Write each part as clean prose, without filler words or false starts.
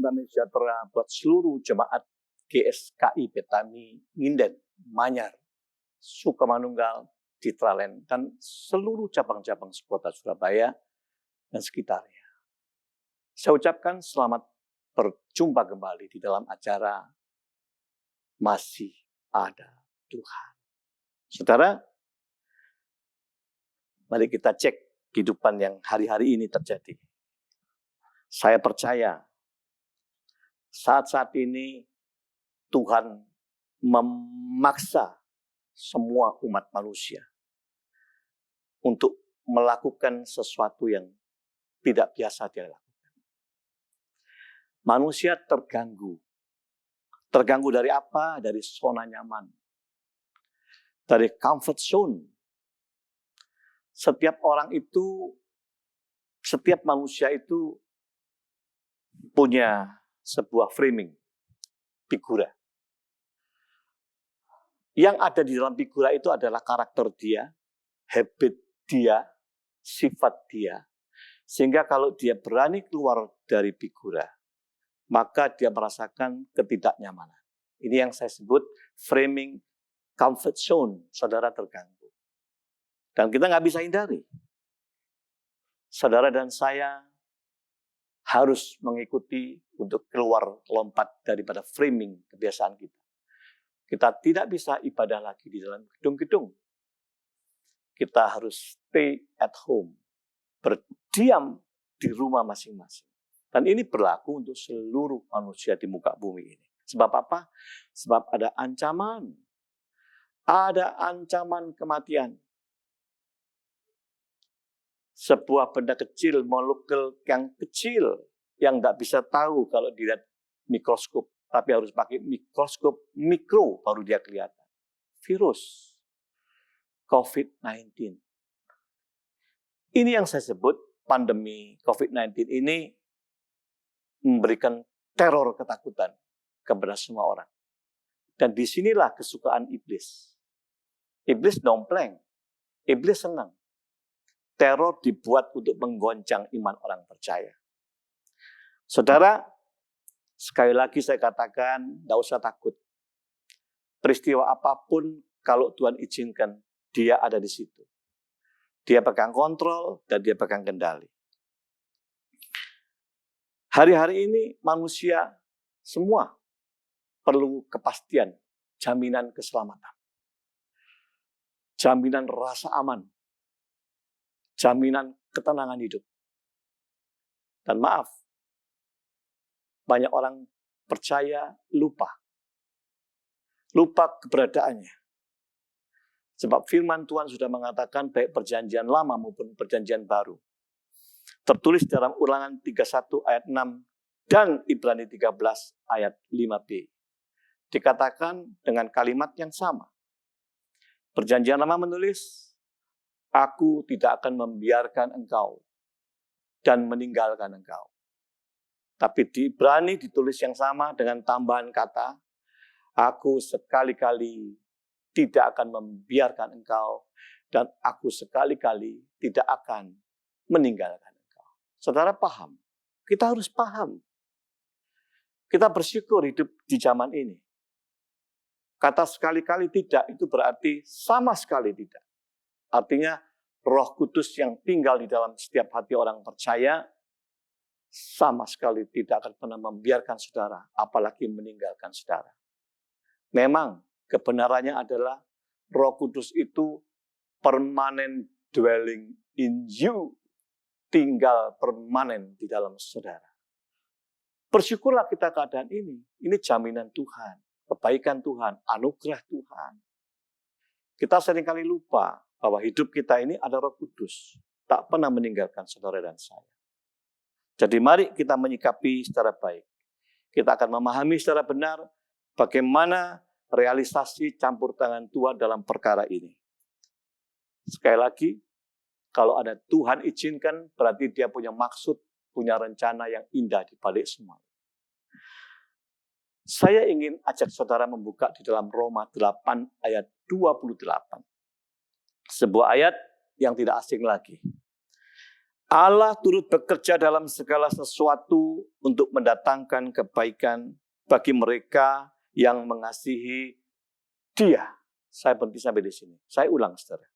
damai sejahtera buat seluruh jemaat GSKI Petani, Nginden, Manyar, Sukamanunggal, Citraland, dan seluruh cabang-cabang kota Surabaya dan sekitarnya. Saya ucapkan selamat berjumpa kembali di dalam acara Masih Ada Tuhan. Saudara, mari kita cek kehidupan yang hari-hari ini terjadi. Saya percaya saat-saat ini Tuhan memaksa semua umat manusia untuk melakukan sesuatu yang tidak biasa dia lakukan. Manusia terganggu. Terganggu dari apa? Dari zona nyaman. Dari comfort zone. Setiap manusia itu punya sebuah framing, figura. Yang ada di dalam figura itu adalah karakter dia, habit dia, sifat dia. Sehingga kalau dia berani keluar dari figura, maka dia merasakan ketidaknyamanan. Ini yang saya sebut framing comfort zone, saudara terganggu. Dan kita nggak bisa hindari. Saudara dan saya harus mengikuti untuk keluar lompat daripada framing kebiasaan kita. Kita tidak bisa ibadah lagi di dalam gedung-gedung. Kita harus stay at home, berdiam di rumah masing-masing. Dan ini berlaku untuk seluruh manusia di muka bumi ini. Sebab apa? Sebab ada ancaman. Ada ancaman kematian. Sebuah benda kecil, molekul yang kecil, yang nggak bisa tahu kalau dilihat mikroskop, tapi harus pakai mikroskop mikro baru dia kelihatan. Virus COVID-19. Ini yang saya sebut pandemi COVID-19 ini memberikan teror ketakutan kepada semua orang. Dan disinilah kesukaan iblis. Iblis dompleng, iblis senang. Teror dibuat untuk menggoncang iman orang percaya. Saudara, sekali lagi saya katakan, tidak usah takut. Peristiwa apapun, kalau Tuhan izinkan, dia ada di situ. Dia pegang kontrol dan dia pegang kendali. Hari-hari ini manusia semua perlu kepastian, jaminan keselamatan. Jaminan rasa aman. Jaminan ketenangan hidup. Dan maaf, banyak orang percaya lupa keberadaannya. Sebab firman Tuhan sudah mengatakan baik perjanjian lama maupun perjanjian baru. Tertulis dalam Ulangan 31 ayat 6 dan Ibrani 13 ayat 5b. Dikatakan dengan kalimat yang sama. Perjanjian lama menulis, aku tidak akan membiarkan engkau dan meninggalkan engkau. Tapi di Ibrani ditulis yang sama dengan tambahan kata, aku sekali-kali tidak akan membiarkan engkau dan aku sekali-kali tidak akan meninggalkan engkau. Saudara paham? Kita harus paham. Kita bersyukur hidup di zaman ini. Kata sekali-kali tidak itu berarti sama sekali tidak. Artinya Roh Kudus yang tinggal di dalam setiap hati orang percaya sama sekali tidak akan pernah membiarkan saudara, apalagi meninggalkan saudara. Memang kebenarannya adalah Roh Kudus itu permanent dwelling in you, tinggal permanen di dalam saudara. Bersyukurlah kita keadaan ini. Ini jaminan Tuhan, kebaikan Tuhan, anugerah Tuhan. Kita seringkali lupa bahwa hidup kita ini ada Roh Kudus. Tak pernah meninggalkan saudara dan saya. Jadi mari kita menyikapi secara baik. Kita akan memahami secara benar bagaimana realisasi campur tangan Tuhan dalam perkara ini. Sekali lagi, kalau ada Tuhan izinkan, berarti dia punya maksud, punya rencana yang indah di balik semua. Saya ingin ajak saudara membuka di dalam Roma 8 ayat 28. Sebuah ayat yang tidak asing lagi. Allah turut bekerja dalam segala sesuatu untuk mendatangkan kebaikan bagi mereka yang mengasihi Dia. Saya berhenti sampai di sini. Saya ulang, saudara.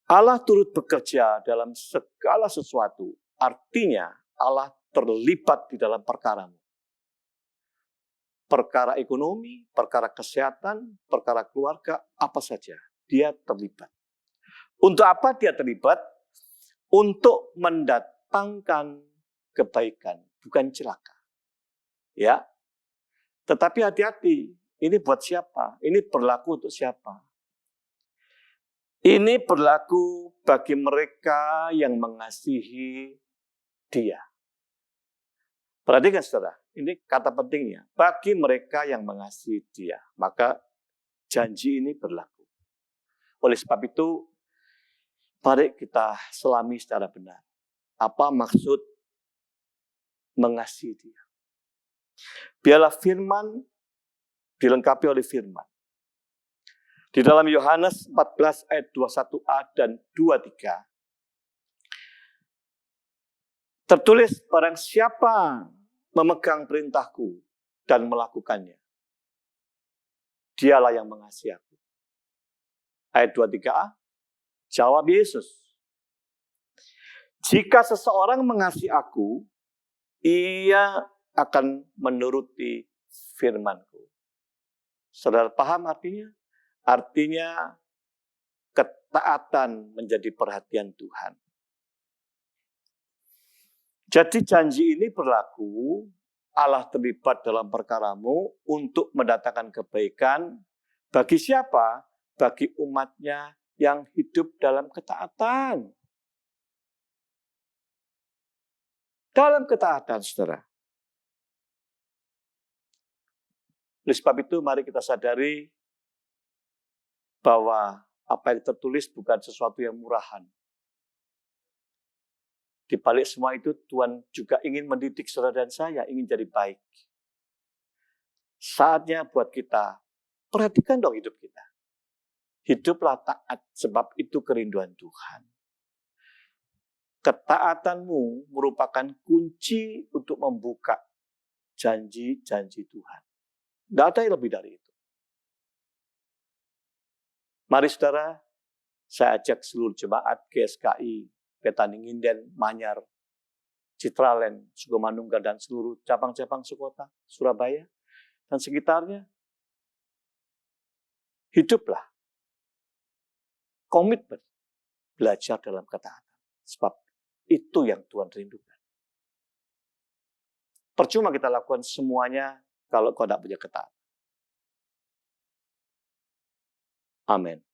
Allah turut bekerja dalam segala sesuatu. Artinya Allah terlibat di dalam perkaramu. Perkara ekonomi, perkara kesehatan, perkara keluarga, apa saja. Dia terlibat. Untuk apa dia terlibat? Untuk mendatangkan kebaikan, bukan celaka. Ya. Tetapi hati-hati, ini buat siapa? Ini berlaku untuk siapa? Ini berlaku bagi mereka yang mengasihi Dia. Perhatikan saudara, ini kata pentingnya. Bagi mereka yang mengasihi Dia, maka janji ini berlaku. Oleh sebab itu, mari kita selami secara benar. Apa maksud mengasihi Dia? Biarlah firman dilengkapi oleh firman. Di dalam Yohanes 14 ayat 21a dan 23. Tertulis, barang siapa memegang perintahku dan melakukannya, dialah yang mengasihi aku. Ayat 23a, jawab Yesus. Jika seseorang mengasihi aku, ia akan menuruti firman-Ku. Saudara paham artinya? Artinya ketaatan menjadi perhatian Tuhan. Jadi janji ini berlaku, Allah terlibat dalam perkaramu untuk mendatangkan kebaikan bagi siapa? Bagi umatnya yang hidup dalam ketaatan. Dalam ketaatan, saudara. Oleh sebab itu, mari kita sadari bahwa apa yang tertulis bukan sesuatu yang murahan. Di balik semua itu, Tuhan juga ingin mendidik saudara dan saya, ingin jadi baik. Saatnya buat kita, perhatikan dong hidup kita. Hiduplah taat, sebab itu kerinduan Tuhan. Ketaatanmu merupakan kunci untuk membuka janji-janji Tuhan. Tidak ada yang lebih dari itu. Mari saudara, saya ajak seluruh jemaat GSKI, Petaninginden, Manyar, Citraland, Sukomanunggal, dan seluruh cabang-cabang sekota, Surabaya, dan sekitarnya. Hiduplah. Komitmen. Belajar dalam ketaatan. Sebab itu yang Tuhan rindukan. Percuma kita lakukan semuanya kalau kau tidak punya ketaatan. Amin.